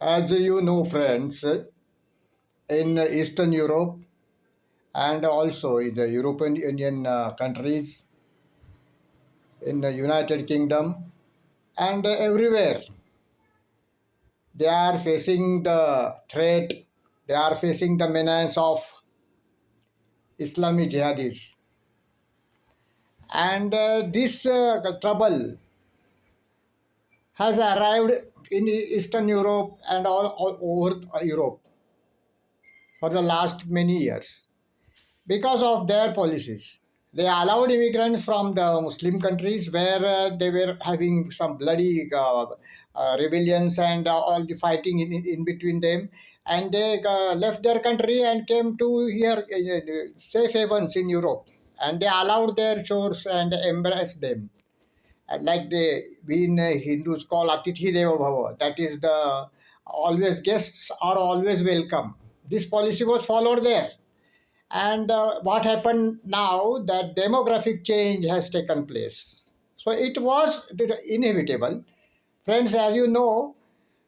As you know, friends, in Eastern Europe and also in the European Union countries, in the United Kingdom, and everywhere, they are facing the threat, they are facing the menace of Islamic jihadis. And this trouble has arrived in Eastern Europe and all over Europe for the last many years because of their policies. They allowed immigrants from the Muslim countries where they were having some bloody rebellions and all the fighting in between them, and they left their country and came to here, safe havens in Europe, and they allowed their shores and embraced them. And like we in Hindus call Atithi Deva Bhava, that is the always guests are always welcome. This policy was followed there, and what happened now that demographic change has taken place. So it was inevitable. Friends, as you know,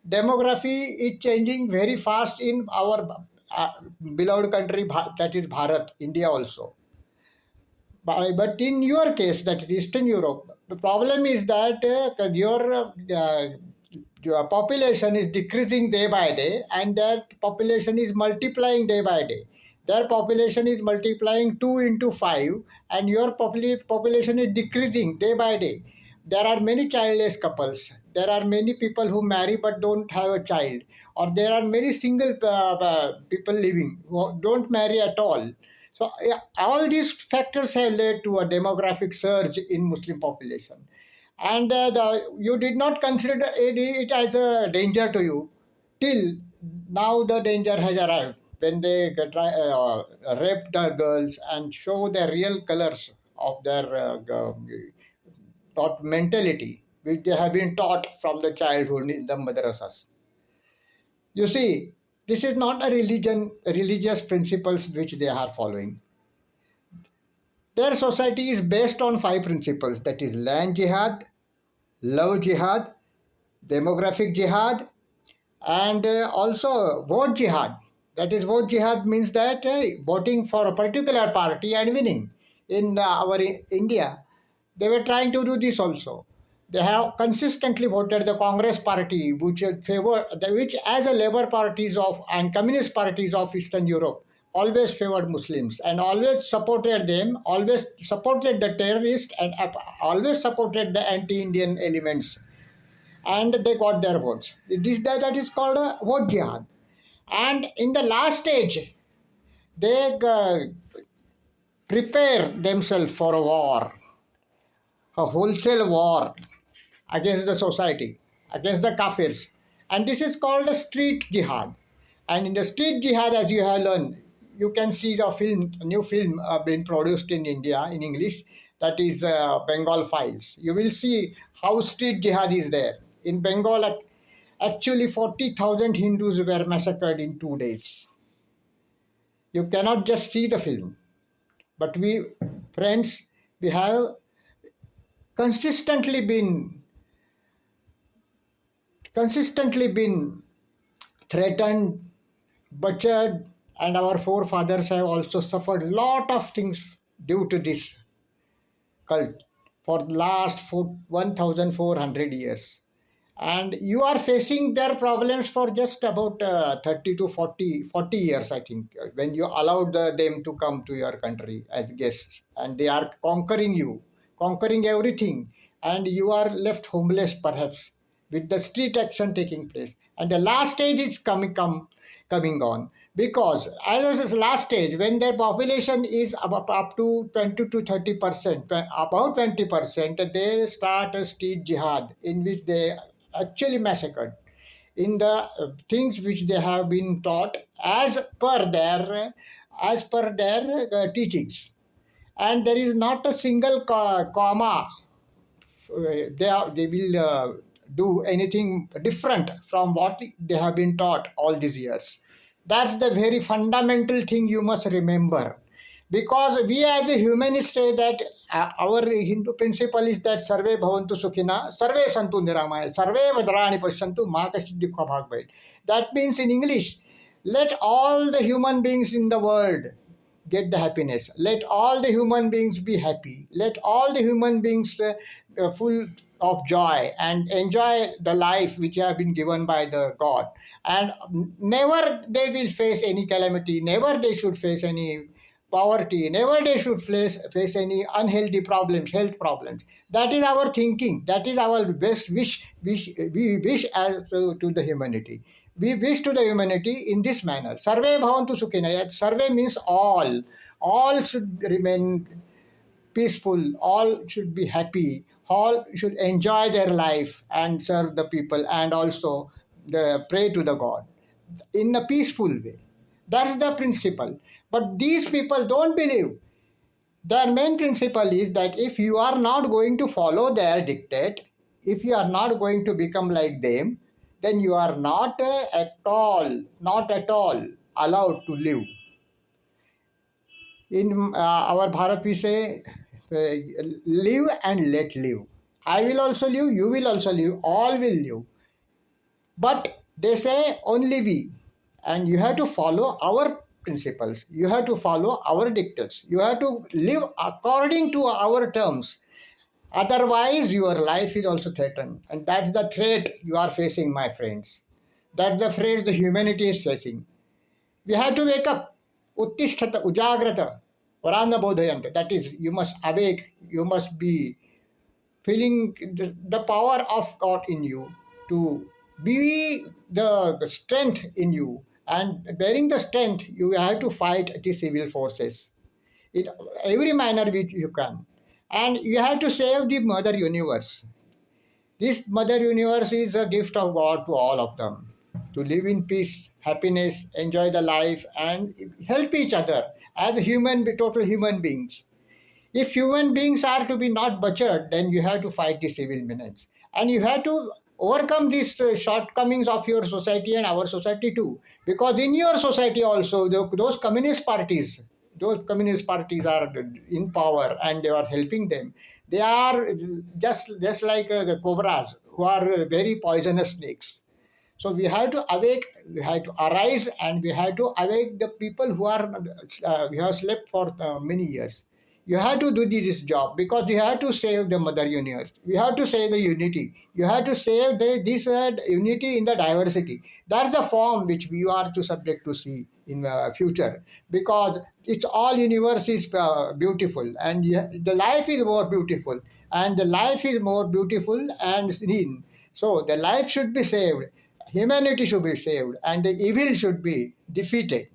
demography is changing very fast in our beloved country, that is Bharat, India also. But in your case, that is Eastern Europe, the problem is that your population is decreasing day by day, and that population is multiplying day by day. Their population is multiplying 2 into 5, and your population is decreasing day by day. There are many childless couples. There are many people who marry but don't have a child, or there are many single people living who don't marry at all. So yeah, all these factors have led to a demographic surge in Muslim population, and you did not consider it as a danger to you till now. The danger has arrived when they rape the girls and show the real colors of their thought mentality, which they have been taught from the childhood in the madrasas. You see, this is not a religious principles which they are following. Their society is based on five principles, that is land jihad, love jihad, demographic jihad, and also vote jihad. That is, vote jihad means that voting for a particular party and winning. In our India, they were trying to do this also. They have consistently voted the Congress party, which as a labor parties of and communist parties of Eastern Europe always favored Muslims and always supported them, always supported the terrorists, and always supported the anti-Indian elements, and they got their votes. That is called a vote jihad. And in the last stage, they prepare themselves for a wholesale war against the society, against the kafirs. And this is called a street jihad. And in the street jihad, as you have learned, you can see the film, new film being produced in India in English, that is Bengal Files. You will see how street jihad is there. In Bengal, actually 40,000 Hindus were massacred in 2 days. You cannot just see the film. But we, friends, we have consistently been consistently been threatened, butchered, and our forefathers have also suffered lot of things due to this cult for the last 1,400 years. And you are facing their problems for just about 30 to 40 years, I think, when you allowed them to come to your country as guests, and they are conquering you, conquering everything, and you are left homeless perhaps with the street action taking place. And the last stage is coming on, because as this last stage, when their population is up to 20 to 30%, about 20%, they start a street jihad in which they actually massacred in the things which they have been taught as per their teachings. And there is not a single comma they will do anything different from what they have been taught all these years. That's the very fundamental thing you must remember. Because we as a humanists say that our Hindu principle is that sarve bhavantu sukhina, sarve santu niramaya, sarve vadrani pashantu ma kashchid dukha bhag bhavet. That means in English, let all the human beings in the world get the happiness. Let all the human beings be happy. Let all the human beings full of joy and enjoy the life which have been given by the God. And never they will face any calamity. Never they should face any poverty. Never they should face any unhealthy problems, health problems. That is our thinking. That is our best wish we wish as to the humanity. We wish to the humanity in this manner. Sarve bhavantu sukhina. Sarve means all. All should remain peaceful. All should be happy. All should enjoy their life and serve the people and also pray to the God in a peaceful way. That's the principle. But these people don't believe. Their main principle is that if you are not going to follow their dictate, if you are not going to become like them, then you are not at all allowed to live. In our Bharat, we say, live and let live. I will also live, you will also live, all will live. But they say only we. And you have to follow our principles. You have to follow our dictates. You have to live according to our terms. Otherwise, your life is also threatened. And that's the threat you are facing, my friends. That's the threat the humanity is facing. We have to wake up. Uttishtata, ujagrata, varanda bodhayanta. That is, you must awake. You must be feeling the power of God in you to be the strength in you. And bearing the strength, you have to fight the civil forces in every manner which you can. And you have to save the Mother Universe. This Mother Universe is a gift of God to all of them to live in peace, happiness, enjoy the life, and help each other as total human beings. If human beings are to be not butchered, then you have to fight the civil menace. And you have to overcome these shortcomings of your society and our society too. Because in your society also, those communist parties are in power and they are helping them. They are just like the cobras who are very poisonous snakes. So we have to awake, we have to arise, and we have to awake the people who have slept for many years. You have to do this job because you have to save the Mother Universe. You have to save the unity. You have to save this unity in the diversity. That's the form which we are to subject to see in the future because it's all universe is beautiful and the life is more beautiful and the life is more beautiful and serene. So the life should be saved, humanity should be saved, and the evil should be defeated.